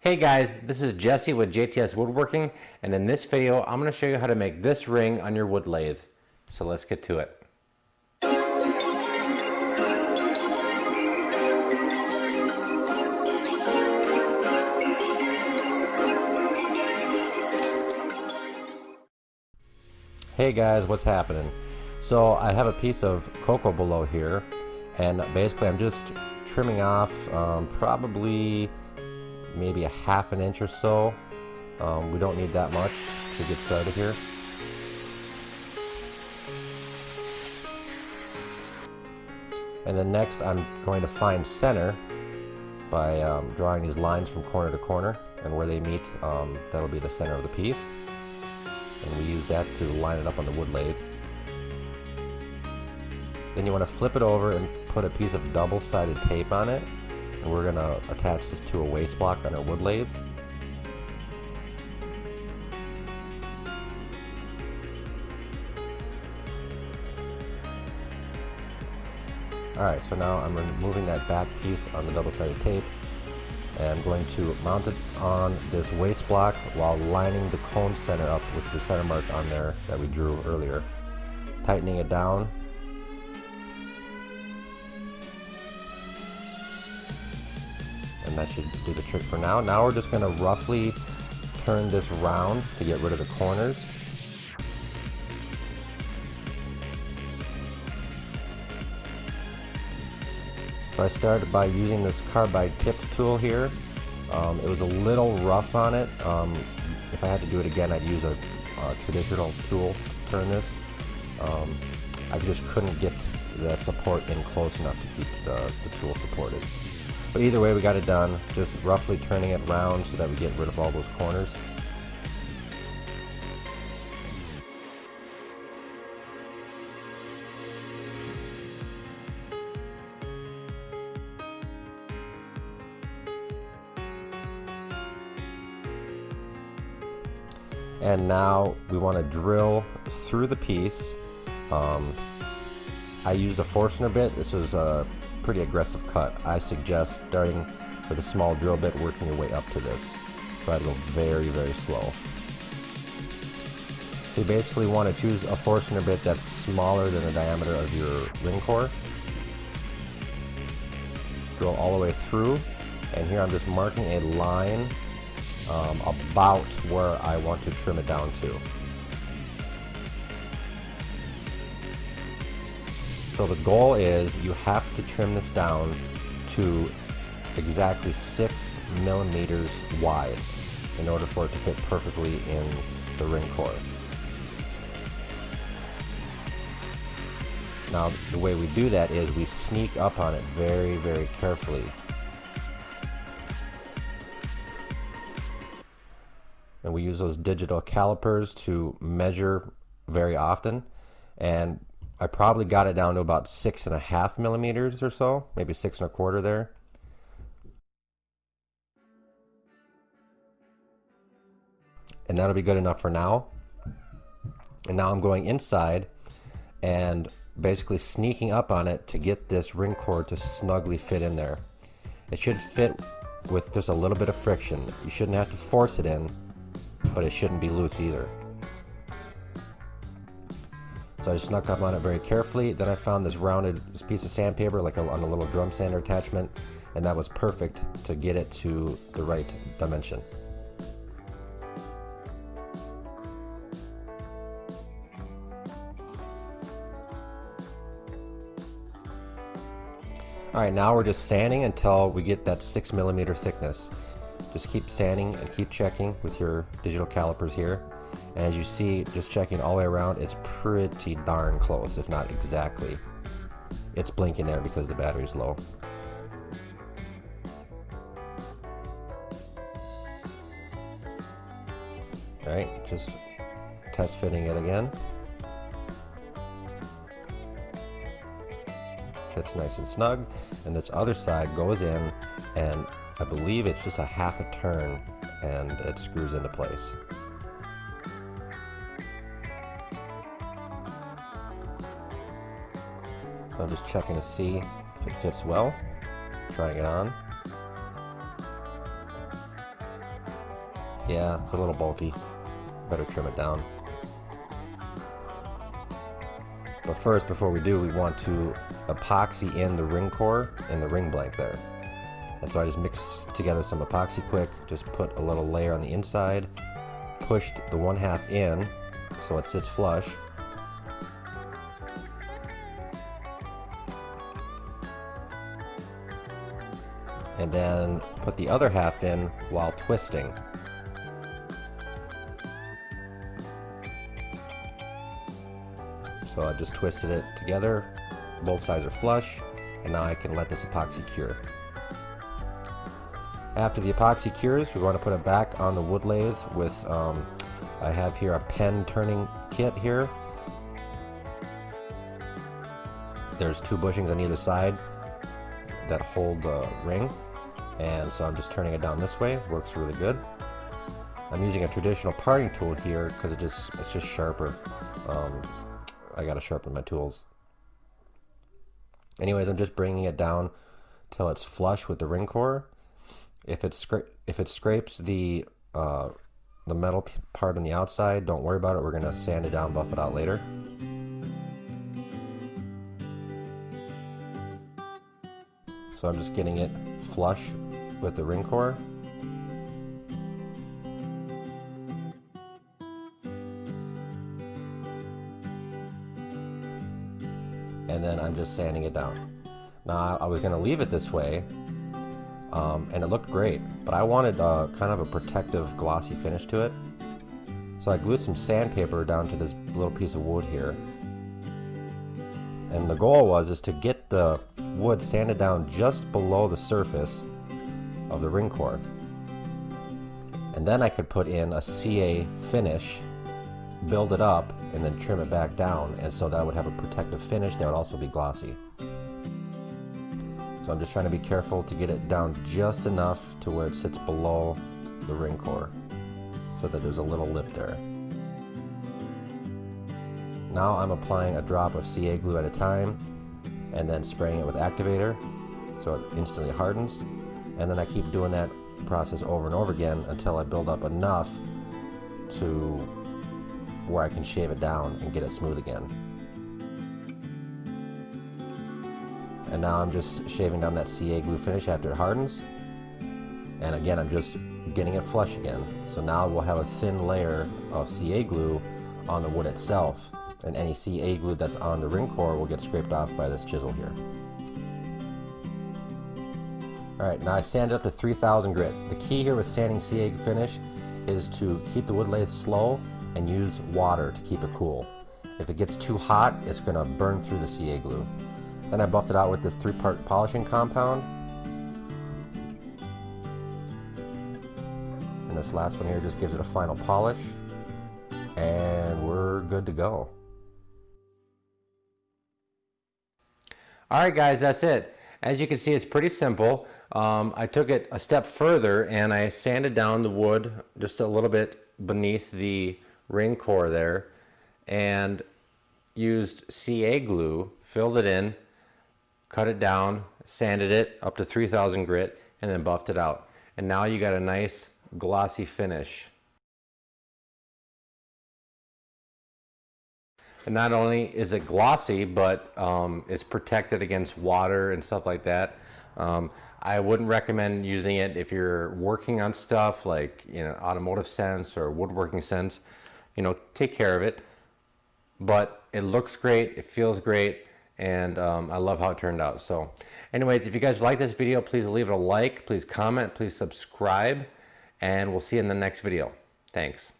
Hey guys, this is Jesse with JTS Woodworking, and in this video I'm going to show you how to make this ring on your wood lathe. So let's get to it. Hey guys, what's happening? So I have a piece of cocoa below here, and basically I'm just trimming off probably maybe a ½ an inch or so. We don't need that much to get started here. And then next I'm going to find center by drawing these lines from corner to corner, and where they meet, that'll be the center of the piece. And we use that to line it up on the wood lathe. Then you want to flip it over and put a piece of double-sided tape on it, and we're going to attach this to a waste block on our wood lathe. Alright, so now I'm removing that back piece on the double-sided tape, and I'm going to mount it on this waste block while lining the cone center up with the center mark on there that we drew earlier. Tightening it down. And that should do the trick for now. Now we're just going to roughly turn this round to get rid of the corners. So I started by using this carbide tipped tool here. It was a little rough on it. If I had to do it again, I'd use a traditional tool to turn this. I just couldn't get the support in close enough to keep the tool supported. But either way, we got it done, just roughly turning it round so that we get rid of all those corners. And now we want to drill through the piece. I used a Forstner bit. This was a pretty aggressive cut. I suggest starting with a small drill bit, working your way up to this. Try to go very, very slow. So you basically want to choose a Forstner bit that's smaller than the diameter of your ring core. Drill all the way through, and here I'm just marking a line about where I want to trim it down to. So the goal is you have to trim this down to exactly 6 millimeters wide in order for it to fit perfectly in the ring core. Now the way we do that is we sneak up on it very, very carefully. And we use those digital calipers to measure very often, and I probably got it down to about 6.5 millimeters or so, maybe 6.25 there. And that'll be good enough for now. And now I'm going inside and basically sneaking up on it to get this ring core to snugly fit in there. It should fit with just a little bit of friction. You shouldn't have to force it in, but it shouldn't be loose either. So I just snuck up on it very carefully. Then I found this rounded piece of sandpaper, like on a little drum sander attachment, and that was perfect to get it to the right dimension. Alright, now we're just sanding until we get that 6 millimeter thickness. Just keep sanding and keep checking with your digital calipers here. And as you see, just checking all the way around, it's pretty darn close, if not exactly. It's blinking there because the battery's low. Alright, just test fitting it again. Fits nice and snug. And this other side goes in, and I believe it's just a ½ a turn, and it screws into place. I'm just checking to see if it fits well, trying it on. Yeah, it's a little bulky. Better trim it down. But first, before we do, we want to epoxy in the ring core and the ring blank there. And so I just mixed together some epoxy quick, just put a little layer on the inside, pushed the 1/2 in so it sits flush. And then put the other half in while twisting. So I just twisted it together, both sides are flush, and now I can let this epoxy cure. After the epoxy cures, we want to put it back on the wood lathe with, I have here a pen turning kit here. There's 2 bushings on either side that hold the ring, and so I'm just turning it down this way. Works really good. I'm using a traditional parting tool here because it's just sharper. I gotta sharpen my tools. Anyways, I'm just bringing it down till it's flush with the ring core. If it scrapes the metal part on the outside, don't worry about it. We're gonna sand it down, buff it out later. So I'm just getting it flush with the ring core. And then I'm just sanding it down. Now I was going to leave it this way, and it looked great, but I wanted kind of a protective glossy finish to it. So I glued some sandpaper down to this little piece of wood here. And the goal is to get the wood sanded down just below the surface of the ring core. And then I could put in a CA finish, build it up, and then trim it back down, and so that would have a protective finish that would also be glossy. So I'm just trying to be careful to get it down just enough to where it sits below the ring core so that there's a little lip there. Now I'm applying a drop of CA glue at a time and then spraying it with activator so it instantly hardens, and then I keep doing that process over and over again until I build up enough to where I can shave it down and get it smooth again. And now I'm just shaving down that CA glue finish after it hardens. And again, I'm just getting it flush again. So now we'll have a thin layer of CA glue on the wood itself, and any CA glue that's on the ring core will get scraped off by this chisel here. Alright, now I sand it up to 3000 grit. The key here with sanding CA finish is to keep the wood lathe slow and use water to keep it cool. If it gets too hot, it's going to burn through the CA glue. Then I buffed it out with this 3-part polishing compound. And this last one here just gives it a final polish. And we're good to go. Alright guys, that's it. As you can see, it's pretty simple. I took it a step further and I sanded down the wood just a little bit beneath the ring core there and used CA glue, filled it in, cut it down, sanded it up to 3000 grit, and then buffed it out. And now you got a nice glossy finish. And not only is it glossy, but it's protected against water and stuff like that. I wouldn't recommend using it if you're working on stuff like, you know, automotive sense or woodworking sense. You know, take care of it. But it looks great, it feels great, and I love how it turned out. So anyways, if you guys like this video, please leave it a like, please comment, please subscribe, and we'll see you in the next video. Thanks.